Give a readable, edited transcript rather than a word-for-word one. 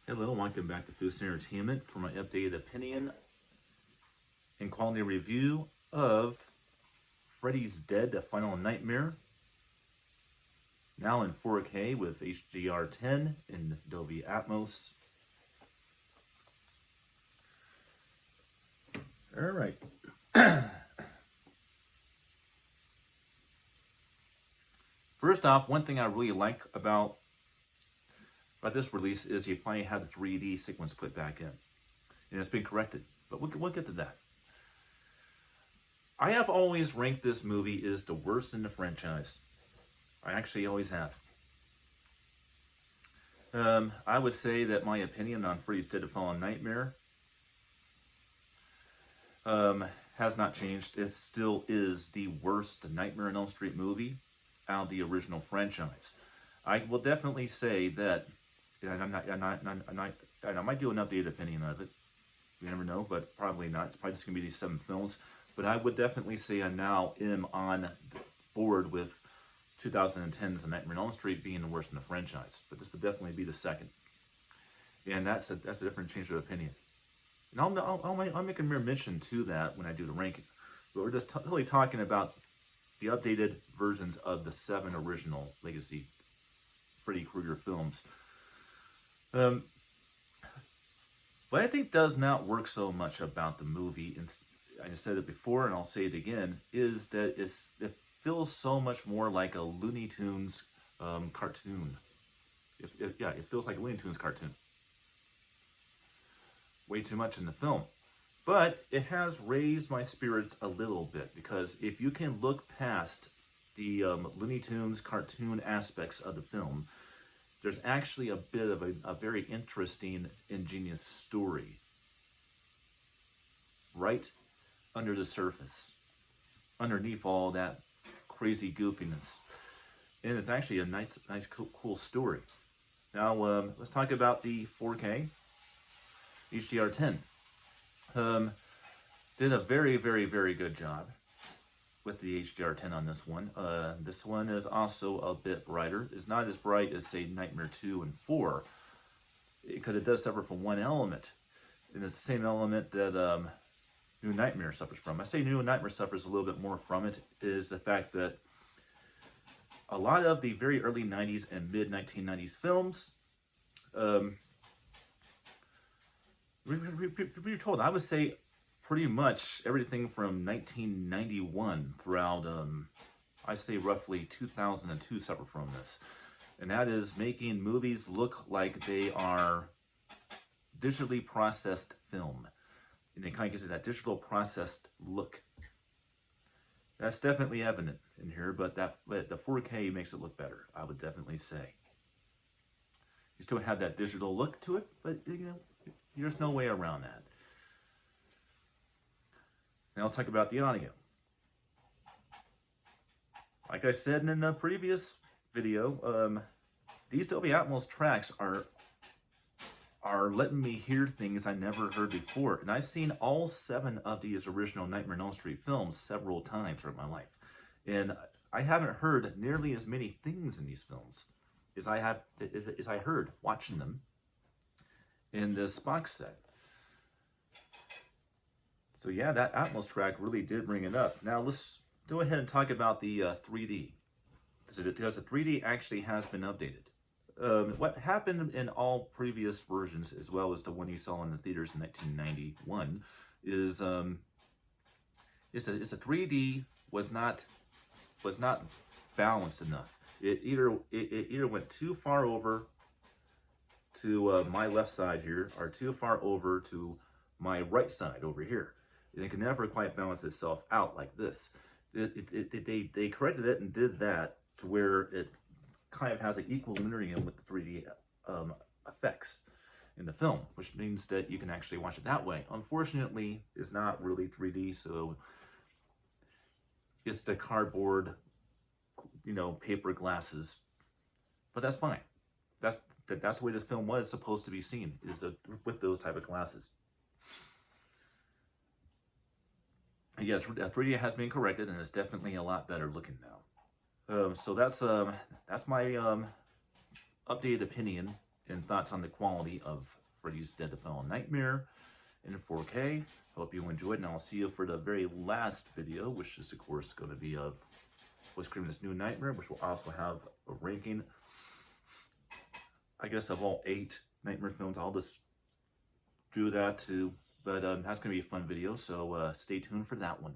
Hello, welcome back to Food Entertainment for my updated opinion and quality review of Freddy's Dead: The Final Nightmare. Now in 4K with HDR10 and Dolby Atmos. All right. First off, one thing I really like about this release is you finally had the 3D sequence put back in. And it's been corrected. But we'll get to that. I have always ranked this movie as the worst in the franchise. I actually always have. I would say that my opinion on Freddy's Dead: The Final Nightmare has not changed. It still is the worst Nightmare on Elm Street movie out of the original franchise. I will definitely say that, and I might do an updated opinion of it. You never know, but probably not. It's probably just going to be these 7 films. But I would definitely say I now am on board with 2010's The Nightmare on Elm Street being the worst in the franchise. But this would definitely be the second. And that's a different change of opinion. And I'll make a mere mention to that when I do the ranking. But we're just really talking about the updated versions of the 7 original Legacy Freddy Krueger films. What I think does not work so much about the movie, and I said it before and I'll say it again, is that it feels so much more like a Looney Tunes cartoon. It feels like a Looney Tunes cartoon. Way too much in the film. But it has raised my spirits a little bit, because if you can look past the Looney Tunes cartoon aspects of the film, there's actually a bit of a very interesting, ingenious story right under the surface, underneath all that crazy goofiness. And it's actually a nice cool story. Now, let's talk about the 4K HDR10. Did a very good job with the HDR10 on this one. This one is also a bit brighter. It's not as bright as, say, Nightmare 2 and 4, because it does suffer from one element. And it's the same element that New Nightmare suffers from. I say New Nightmare suffers a little bit more from it, is the fact that a lot of the very early 90s and mid-1990s films, we're told, I would say, pretty much everything from 1991 throughout, I say roughly 2002 suffer from this. And that is making movies look like they are digitally processed film. And it kind of gives it that digital processed look. That's definitely evident in here, but the 4K makes it look better, I would definitely say. You still have that digital look to it, but there's no way around that. Now let's talk about the audio. Like I said in the previous video, these Dolby Atmos tracks are letting me hear things I never heard before. And I've seen all 7 of these original Nightmare on Elm Street films several times throughout my life. And I haven't heard nearly as many things in these films as I heard watching them in this box set. So yeah, that Atmos track really did bring it up. Now let's go ahead and talk about the 3D. Because the 3D actually has been updated. What happened in all previous versions, as well as the one you saw in the theaters in 1991, is the 3D was not balanced enough. It either went too far over to my left side here, or too far over to my right side over here. And it can never quite balance itself out like this. They corrected it and did that to where it kind of has an equilibrium with the 3D effects in the film, which means that you can actually watch it that way. Unfortunately, it's not really 3D, so it's the cardboard, paper glasses. But that's fine. That's the way this film was supposed to be seen, is with those type of glasses. Yes, 3D has been corrected, and it's definitely a lot better looking now. So that's my updated opinion and thoughts on the quality of Freddy's Dead to Final Nightmare in 4K. Hope you enjoyed, and I'll see you for the very last video, which is of course going to be of Wes Craven's New Nightmare, which will also have a ranking, I guess, of all 8 Nightmare films. I'll just do that too, but that's going to be a fun video, so stay tuned for that one.